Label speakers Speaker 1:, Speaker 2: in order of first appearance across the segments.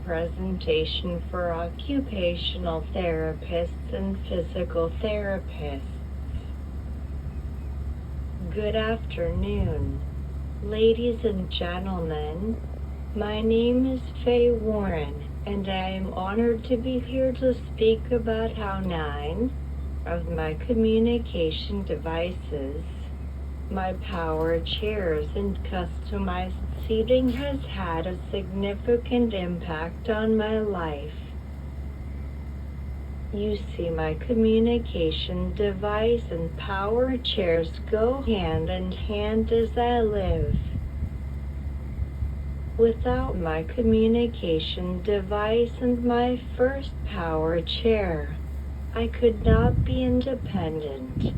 Speaker 1: presentation for occupational therapists and physical therapists. Good afternoon, ladies and gentlemen. My name is Faye Warren, and I am honored to be here to speak about how 9 of my communication devices, my power chairs and customized seating has had a significant impact on my life. You see, my communication device and power chairs go hand in hand as I live. Without my communication device and my first power chair, I could not be independent.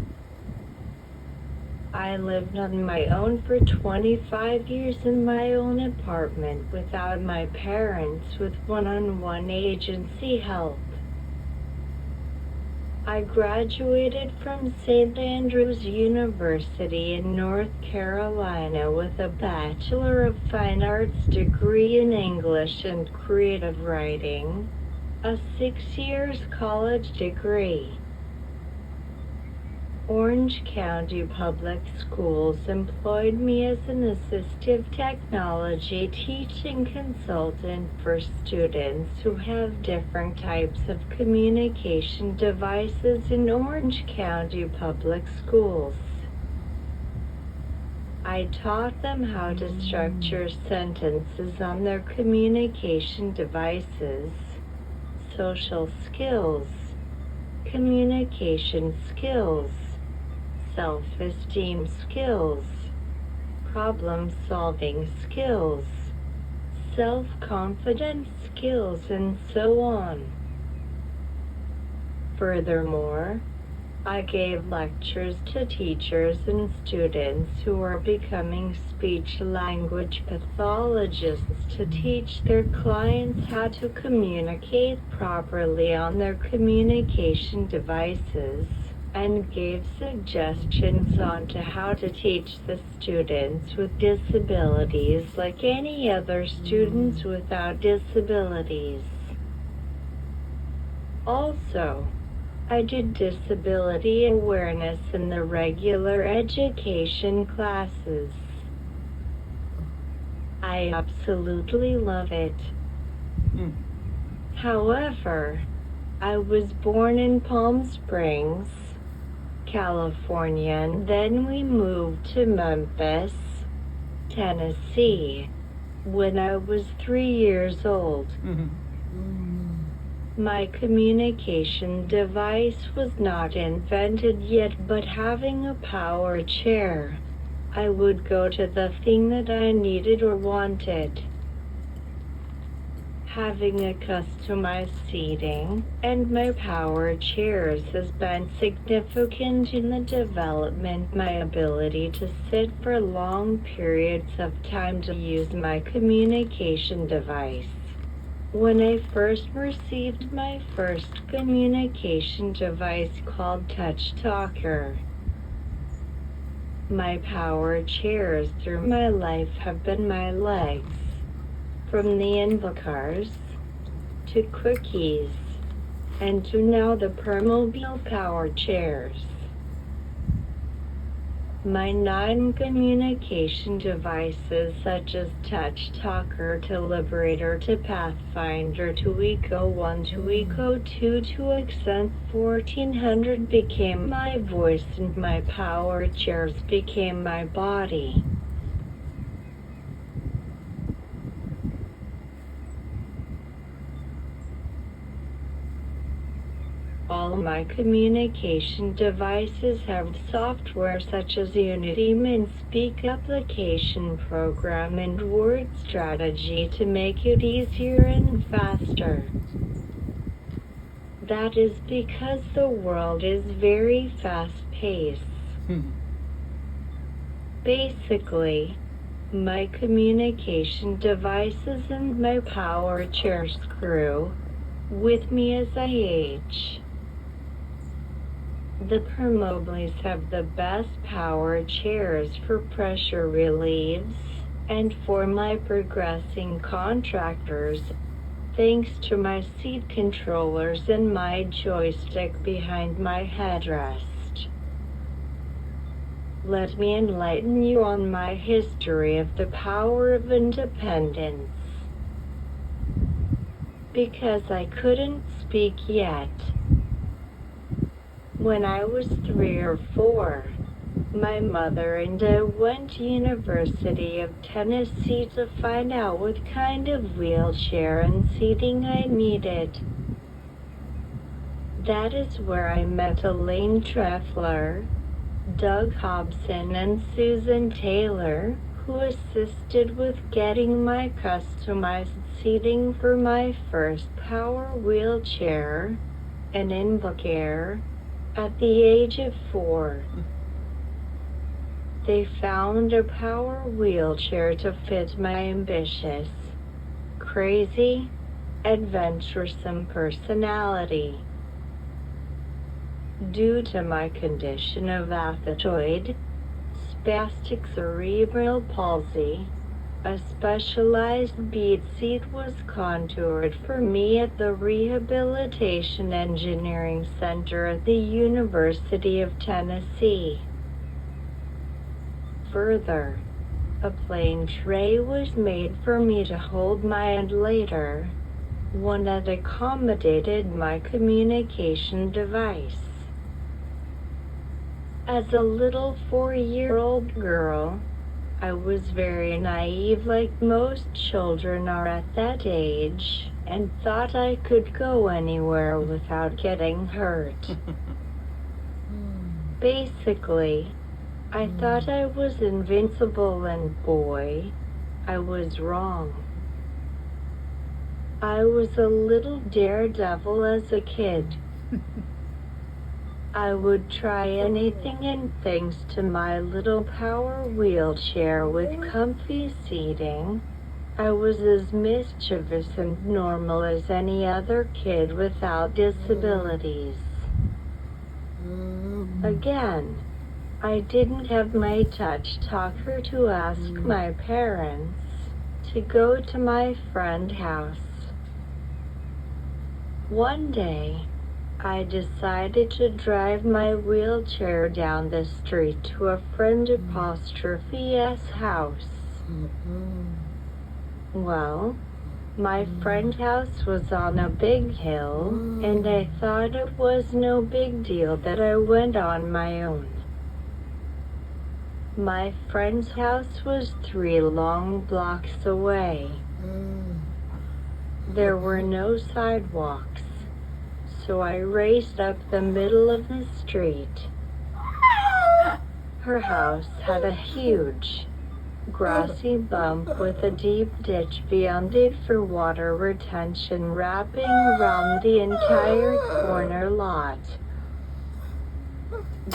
Speaker 1: I lived on my own for 25 years in my own apartment without my parents, with one-on-one agency help. I graduated from St. Andrews University in North Carolina with a Bachelor of Fine Arts degree in English and Creative Writing, a 6 years college degree. Orange County Public Schools employed me as an assistive technology teaching consultant for students who have different types of communication devices in Orange County Public Schools. I taught them how to structure sentences on their communication devices, social skills, communication skills, self-esteem skills, problem-solving skills, self-confidence skills, and so on. Furthermore, I gave lectures to teachers and students who are becoming speech-language pathologists to teach their clients how to communicate properly on their communication devices, and gave suggestions on to how to teach the students with disabilities like any other students without disabilities. Also, I did disability awareness in the regular education classes. I absolutely love it. However, I was born in Palm Springs, California, and then we moved to Memphis, Tennessee, when I was 3 years old. My communication device was not invented yet, but having a power chair, I would go to the thing that I needed or wanted. Having a customized seating and my power chairs has been significant in the development of my ability to sit for long periods of time to use my communication device. When I first received my first communication device called Touch Talker, my power chairs through my life have been my legs, from the Invacars to Quickies, and to now the Permobil power chairs. My 9 communication devices, such as Touch Talker to Liberator to Pathfinder to Eco 1 to Eco 2 to Accent 1400, became my voice, and my power chairs became my body. All my communication devices have software such as Unity, MinSpeak application program, and Word Strategy to make it easier and faster. That is because the world is very fast-paced. Basically, my communication devices and my power chairs grew with me as I age. The Permobils have the best power chairs for pressure relieves, and for my progressing contractors, thanks to my seat controllers and my joystick behind my headrest. Let me enlighten you on my history of the power of independence. Because I couldn't speak yet. When I was 3 or 4, my mother and I went to University of Tennessee to find out what kind of wheelchair and seating I needed. That is where I met Elaine Treffler, Doug Hobson, and Susan Taylor, who assisted with getting my customized seating for my first power wheelchair, an Invacare, at the age of 4. They found a power wheelchair to fit my ambitious, crazy, adventuresome personality. Due to my condition of athetoid, spastic cerebral palsy, a specialized bead seat was contoured for me at the Rehabilitation Engineering Center at the University of Tennessee. Further, a plain tray was made for me to hold my and later, one that accommodated my communication device. As a little 4-year-old girl, I was very naive like most children are at that age, and thought I could go anywhere without getting hurt. Basically, I thought I was invincible, and boy, I was wrong. I was a little daredevil as a kid. I would try anything, and thanks to my little power wheelchair with comfy seating, I was as mischievous and normal as any other kid without disabilities. Again, I didn't have my touch talker to ask my parents to go to my friend's house. One day, I decided to drive my wheelchair down the street to a friend S house. Well, my friend's house was on a big hill, and I thought it was no big deal that I went on my own. My friend's house was 3 long blocks away. There were no sidewalks, so I raced up the middle of the street. Her house had a huge, grassy bump with a deep ditch beyond it for water retention wrapping around the entire corner lot.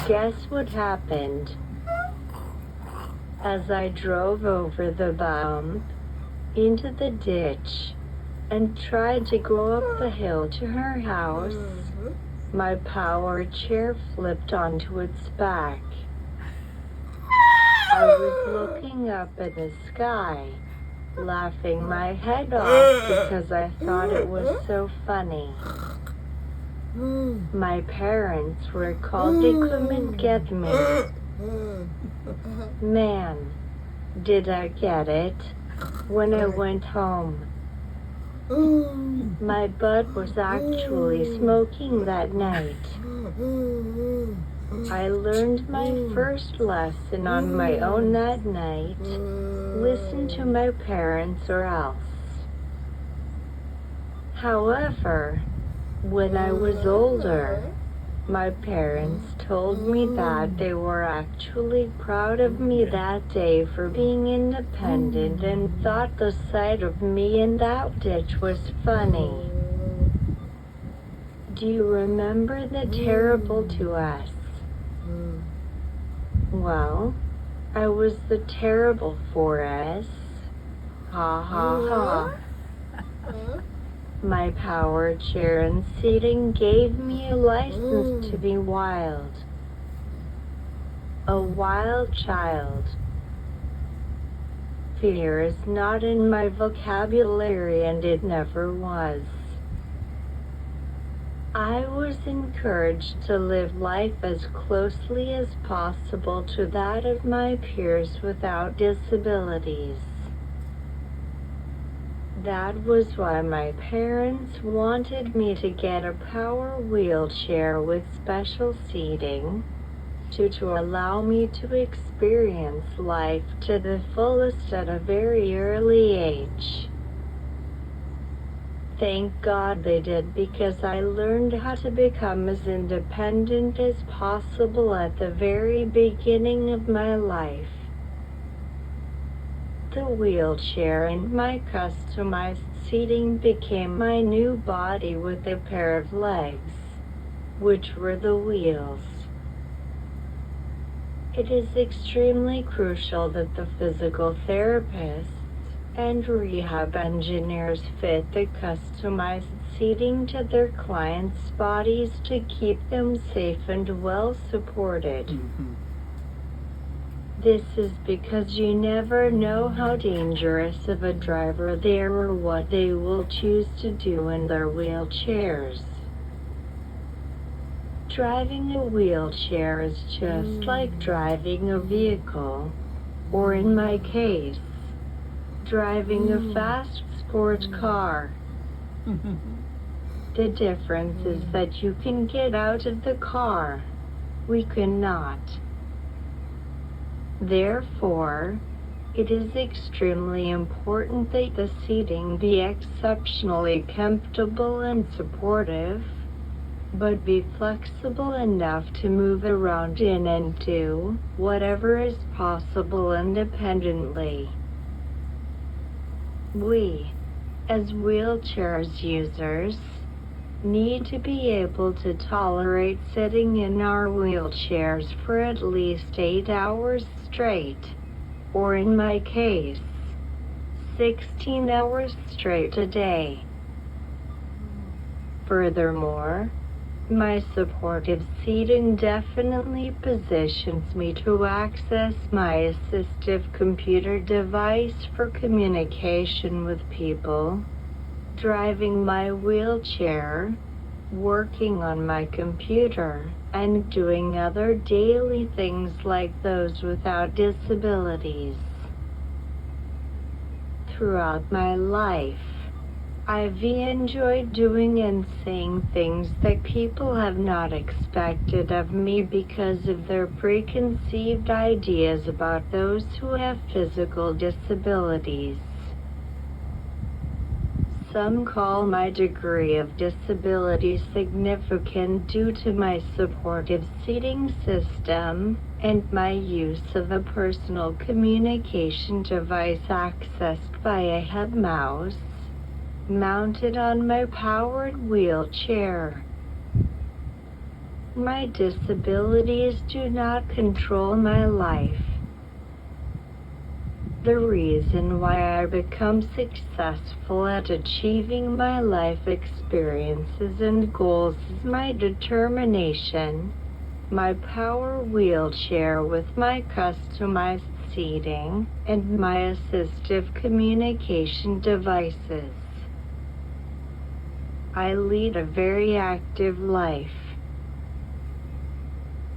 Speaker 1: Guess what happened? As I drove over the bump, into the ditch, and tried to go up the hill to her house, my power chair flipped onto its back. I was looking up at the sky, laughing my head off because I thought it was so funny. My parents were called to come and get me. Man, did I get it when I went home. My butt was actually smoking that night. I learned my first lesson on my own that night. Listen to my parents or else. However, when I was older, my parents told me that they were actually proud of me that day for being independent and thought the sight of me in that ditch was funny. Do you remember the terrible to us? Well, I was the terrible for us. Ha ha ha. My power chair and seating gave me a license to be wild. A wild child. Fear is not in my vocabulary, and it never was. I was encouraged to live life as closely as possible to that of my peers without disabilities. That was why my parents wanted me to get a power wheelchair with special seating, to allow me to experience life to the fullest at a very early age. Thank God they did, because I learned how to become as independent as possible at the very beginning of my life. The wheelchair and my customized seating became my new body with a pair of legs, which were the wheels. It is extremely crucial that the physical therapists and rehab engineers fit the customized seating to their clients' bodies to keep them safe and well supported. This is because you never know how dangerous of a driver they are or what they will choose to do in their wheelchairs. Driving a wheelchair is just like driving a vehicle, or in my case, driving a fast sport car. The difference is that you can get out of the car. We cannot. Therefore, it is extremely important that the seating be exceptionally comfortable and supportive, but be flexible enough to move around in and do whatever is possible independently. We, as wheelchairs users, need to be able to tolerate sitting in our wheelchairs for at least 8 hours straight, or in my case, 16 hours straight a day. Furthermore, my supportive seating definitely positions me to access my assistive computer device for communication with people, driving my wheelchair, working on my computer, and doing other daily things like those without disabilities. Throughout my life, I've enjoyed doing and saying things that people have not expected of me because of their preconceived ideas about those who have physical disabilities. Some call my degree of disability significant due to my supportive seating system and my use of a personal communication device accessed by a hub mouse mounted on my powered wheelchair. My disabilities do not control my life. The reason why I become successful at achieving my life experiences and goals is my determination, my power wheelchair with my customized seating, and my assistive communication devices. I lead a very active life.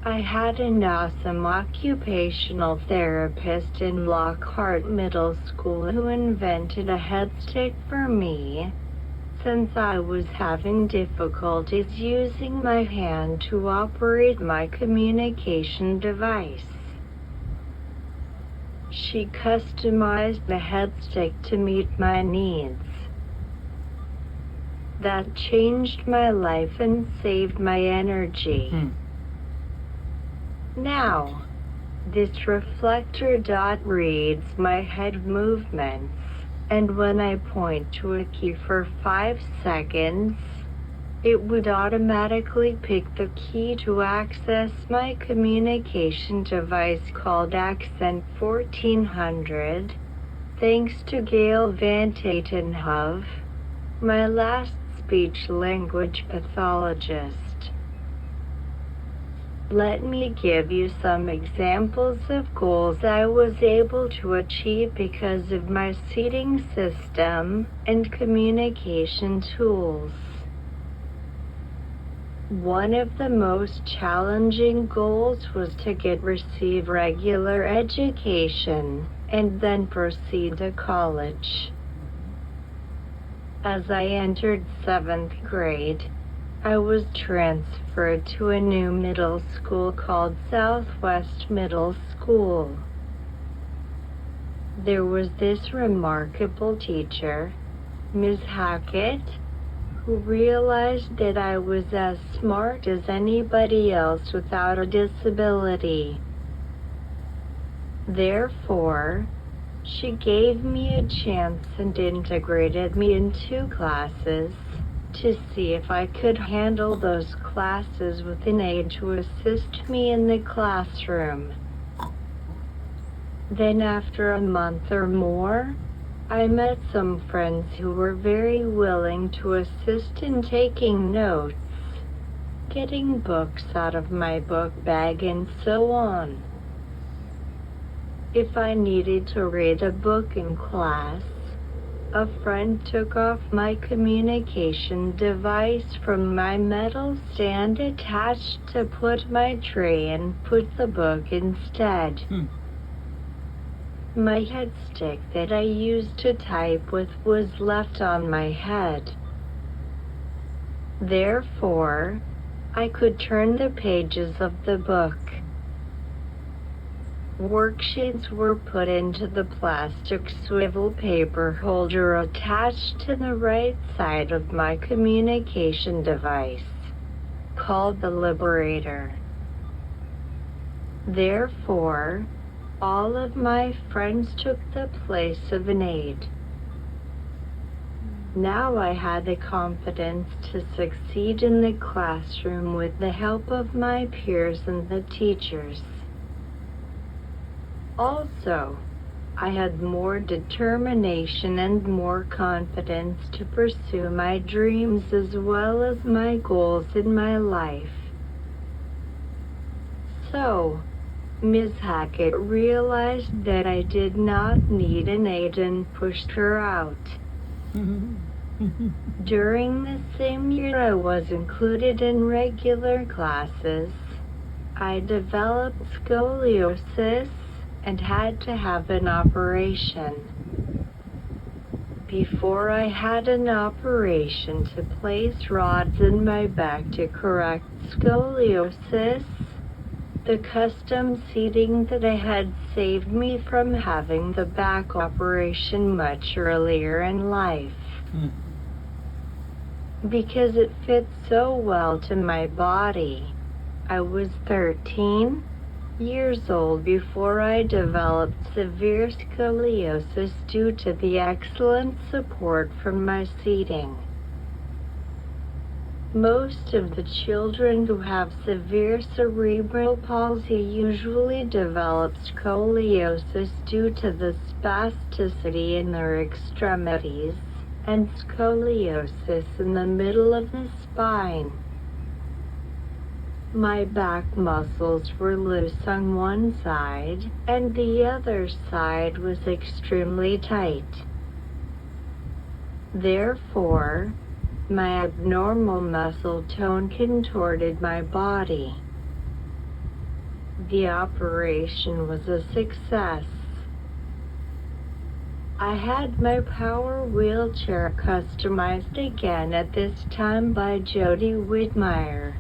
Speaker 1: I had an awesome occupational therapist in Lockhart Middle School who invented a headstick for me, since I was having difficulties using my hand to operate my communication device. She customized the headstick to meet my needs. That changed my life and saved my energy. Now, this reflector dot reads my head movements, and when I point to a key for 5 seconds, it would automatically pick the key to access my communication device called Accent 1400, thanks to Gail Van Tatenhove, my last speech-language pathologist. Let me give you some examples of goals I was able to achieve because of my seating system and communication tools. One of the most challenging goals was to receive regular education and then proceed to college. As I entered 7th grade, I was transferred to a new middle school called Southwest Middle School. There was this remarkable teacher, Ms. Hackett, who realized that I was as smart as anybody else without a disability. Therefore, she gave me a chance and integrated me in 2 classes to see if I could handle those classes with an aide to assist me in the classroom. Then after a month or more, I met some friends who were very willing to assist in taking notes, getting books out of my book bag, and so on. If I needed to read a book in class, a friend took off my communication device from my metal stand attached to put my tray and put the book instead. My headstick that I used to type with was left on my head. Therefore, I could turn the pages of the book. Worksheets were put into the plastic swivel paper holder attached to the right side of my communication device, called the Liberator. Therefore, all of my friends took the place of an aide. Now I had the confidence to succeed in the classroom with the help of my peers and the teachers. Also, I had more determination and more confidence to pursue my dreams as well as my goals in my life. So, Ms. Hackett realized that I did not need an aide and pushed her out. During the same year I was included in regular classes, I developed scoliosis and had to have an operation. Before I had an operation to place rods in my back to correct scoliosis, the custom seating that I had saved me from having the back operation much earlier in life. Because it fit so well to my body. I was 13 years old before I developed severe scoliosis due to the excellent support from my seating. Most of the children who have severe cerebral palsy usually develop scoliosis due to the spasticity in their extremities and scoliosis in the middle of the spine. My back muscles were loose on one side, and the other side was extremely tight. Therefore, my abnormal muscle tone contorted my body. The operation was a success. I had my power wheelchair customized again at this time by Jody Whitmire.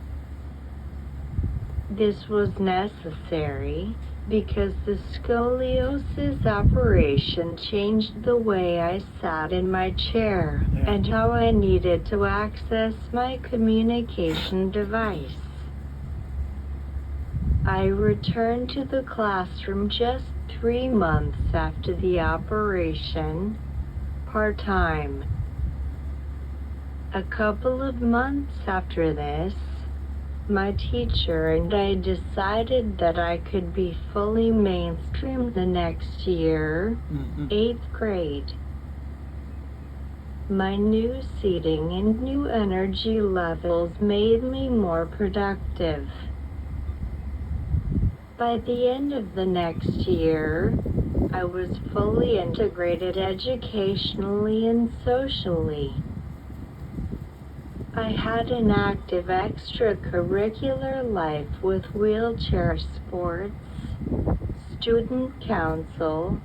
Speaker 1: This was necessary because the scoliosis operation changed the way I sat in my chair and how I needed to access my communication device. I returned to the classroom just 3 months after the operation, part-time. A couple of months after this, my teacher and I decided that I could be fully mainstreamed the next year, 8th grade. My new seating and new energy levels made me more productive. By the end of the next year, I was fully integrated educationally and socially. I had an active extracurricular life with wheelchair sports, student council,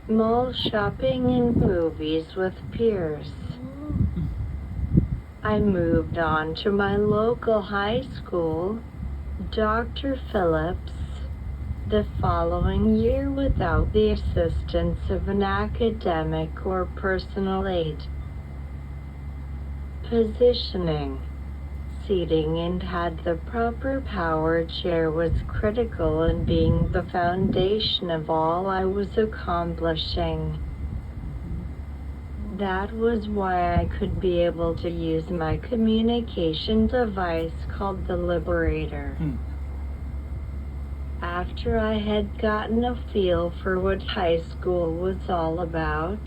Speaker 1: mall shopping and movies with peers. I moved on to my local high school, Dr. Phillips, the following year without the assistance of an academic or personal aid. Positioning, seating and had the proper power chair was critical in being the foundation of all I was accomplishing. That was why I could be able to use my communication device called the Liberator. After I had gotten a feel for what high school was all about,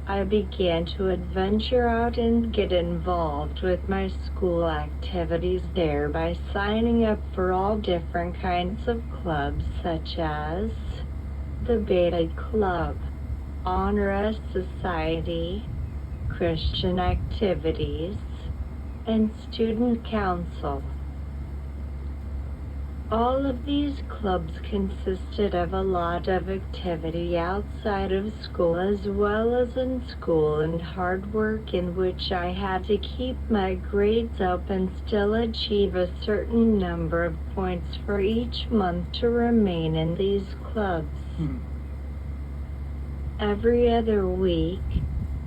Speaker 1: I began to adventure out and get involved with my school activities there by signing up for all different kinds of clubs such as the Beta Club, Honor Society, Christian Activities, and Student Council. All of these clubs consisted of a lot of activity outside of school as well as in school and hard work in which I had to keep my grades up and still achieve a certain number of points for each month to remain in these clubs. Every other week,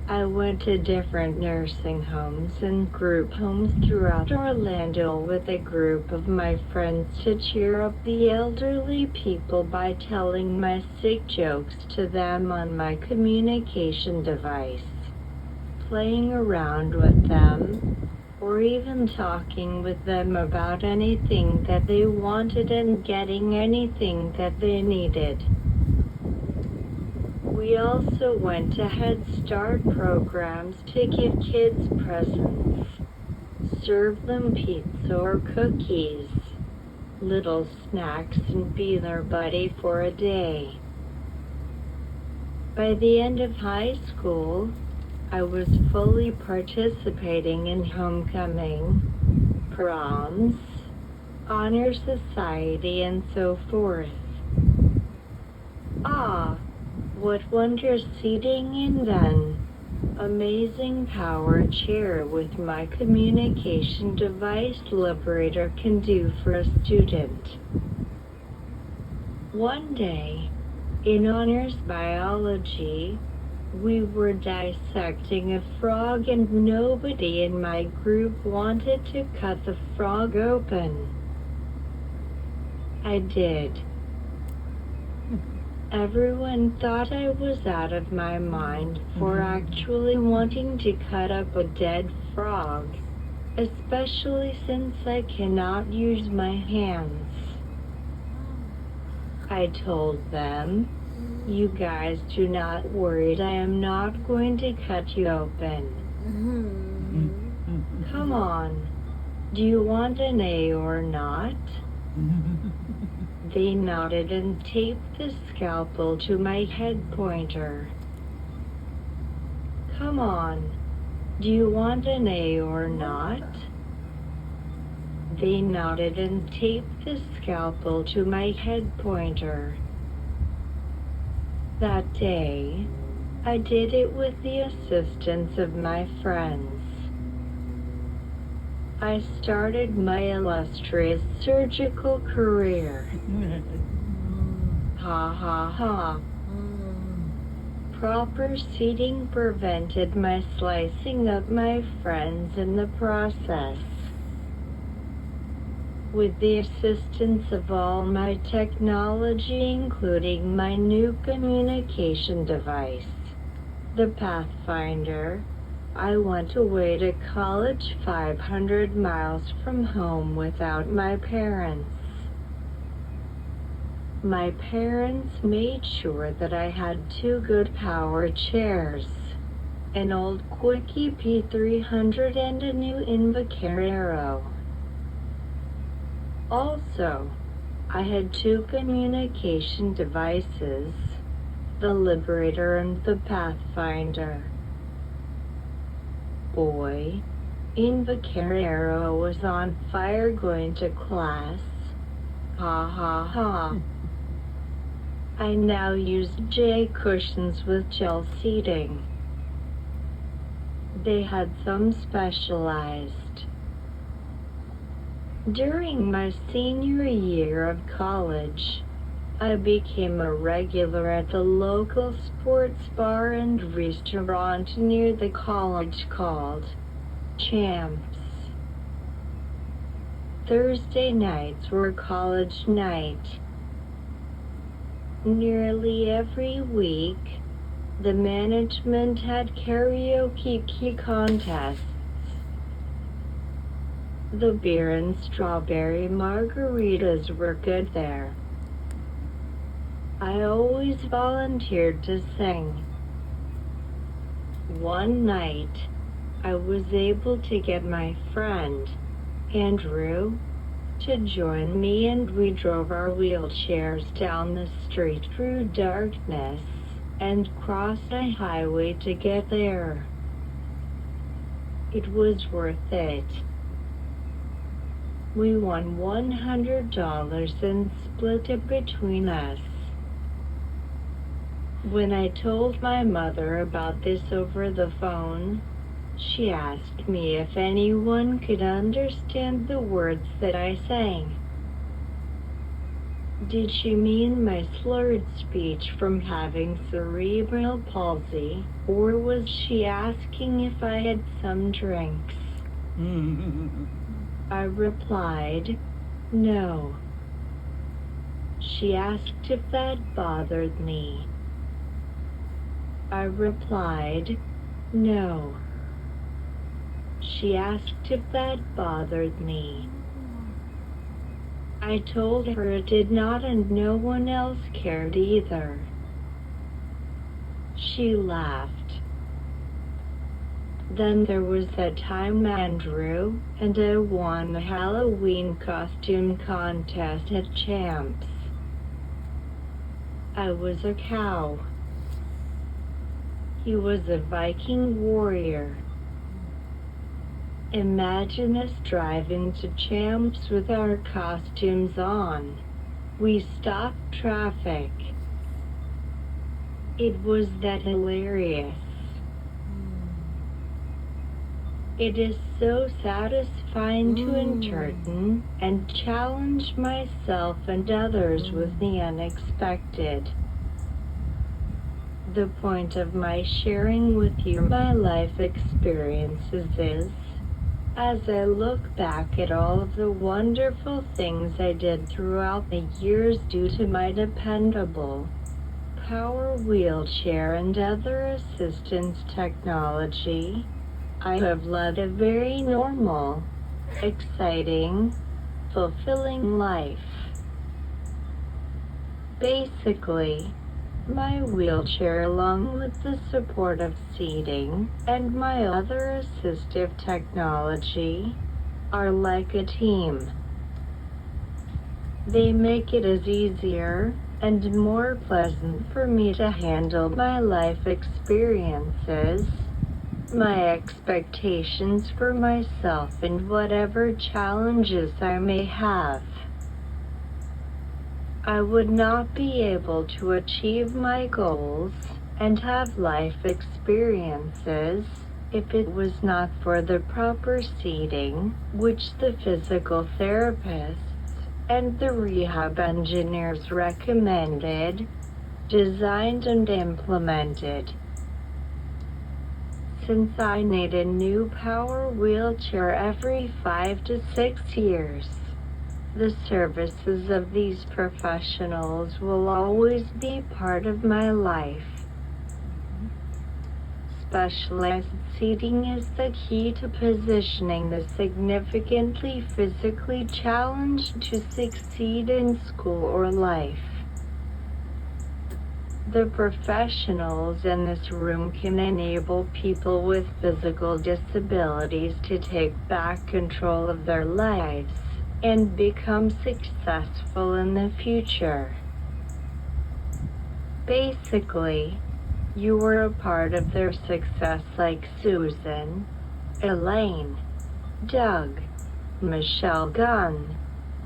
Speaker 1: I went to different nursing homes and group homes throughout Orlando with a group of my friends to cheer up the elderly people by telling my sick jokes to them on my communication device, playing around with them, or even talking with them about anything that they wanted and getting anything that they needed. We also went to Head Start programs to give kids presents, serve them pizza or cookies, little snacks, and be their buddy for a day. By the end of high school, I was fully participating in homecoming, proms, honor society, and so forth. What wonders seating in then amazing power chair with my communication device Liberator can do for a student. One day, in honors biology, we were dissecting a frog and nobody in my group wanted to cut the frog open. I did. Everyone thought I was out of my mind for actually wanting to cut up a dead frog, especially since I cannot use my hands. I told them, "You guys do not worry, I am not going to cut you open. Come on, do you want an A or not?" They nodded and taped the scalpel to my head pointer. "Come on, do you want an A or not?" They nodded and taped the scalpel to my head pointer. That day, I did it with the assistance of my friends. I started my illustrious surgical career. Ha ha ha. Proper seating prevented my slicing up my friends in the process. With the assistance of all my technology, including my new communication device, the Pathfinder, I went away to college 500 miles from home without my parents. My parents made sure that I had 2 good power chairs, an old Quickie P300 and a new Invacare Aero. Also, I had two communication devices, the Liberator and the Pathfinder. Boy, Invocarero was on fire going to class. Ha ha ha. I now use J cushions with gel seating. They had some specialized. During my senior year of college, I became a regular at the local sports bar and restaurant near the college called Champs. Thursday nights were college night. Nearly every week, the management had karaoke contests. The beer and strawberry margaritas were good there. I always volunteered to sing. One night, I was able to get my friend, Andrew, to join me, and we drove our wheelchairs down the street through darkness and crossed a highway to get there. It was worth it. We won $100 and split it between us. When I told my mother about this over the phone, she asked me if anyone could understand the words that I sang. Did she mean my slurred speech from having cerebral palsy, or was she asking if I had some drinks? I replied, no. She asked if that bothered me. I replied, no. She asked if that bothered me. I told her it did not, and no one else cared either. She laughed. Then there was that time Andrew and I won a Halloween costume contest at Champs. I was a cow. He was a Viking warrior. Imagine us driving to Champs with our costumes on. We stopped traffic. It was that hilarious. It is so satisfying to entertain and challenge myself and others with the unexpected. The point of my sharing with you my life experiences is, as I look back at all of the wonderful things I did throughout the years due to my dependable power wheelchair and other assistance technology, I have led a very normal, exciting, fulfilling life. Basically, my wheelchair, along with the supportive seating and my other assistive technology, are like a team. They make it as easier and more pleasant for me to handle my life experiences, my expectations for myself, and whatever challenges I may have. I would not be able to achieve my goals and have life experiences if it was not for the proper seating, which the physical therapists and the rehab engineers recommended, designed, and implemented. Since I need a new power wheelchair every 5 to 6 years, the services of these professionals will always be part of my life. Specialized seating is the key to positioning the significantly physically challenged to succeed in school or life. The professionals in this room can enable people with physical disabilities to take back control of their lives and become successful in the future. Basically, you were a part of their success like Susan, Elaine, Doug, Michelle Gunn,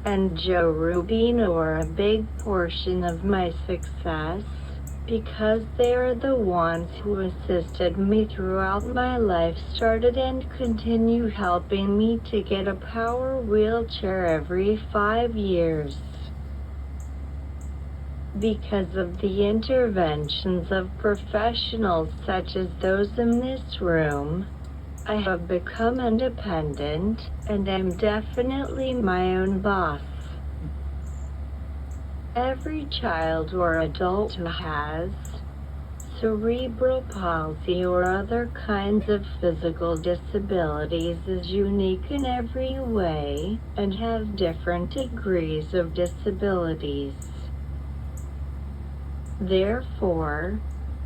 Speaker 1: and Joe Rubino are a big portion of my success, because they are the ones who assisted me throughout my life, started and continue helping me to get a power wheelchair every 5 years. Because of the interventions of professionals such as those in this room, I have become independent, and am definitely my own boss. Every child or adult who has cerebral palsy or other kinds of physical disabilities is unique in every way, and have different degrees of disabilities. Therefore,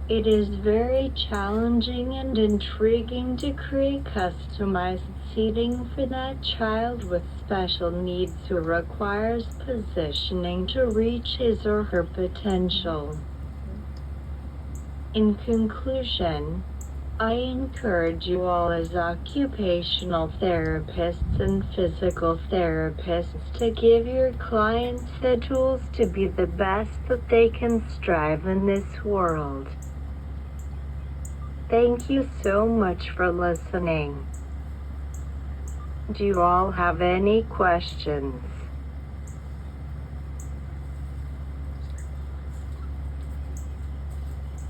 Speaker 1: it is very challenging and intriguing to create customized seating for that child with special needs who requires positioning to reach his or her potential. In conclusion, I encourage you all as occupational therapists and physical therapists to give your clients the tools to be the best that they can strive in this world. Thank you so much for listening. Do you all have any questions?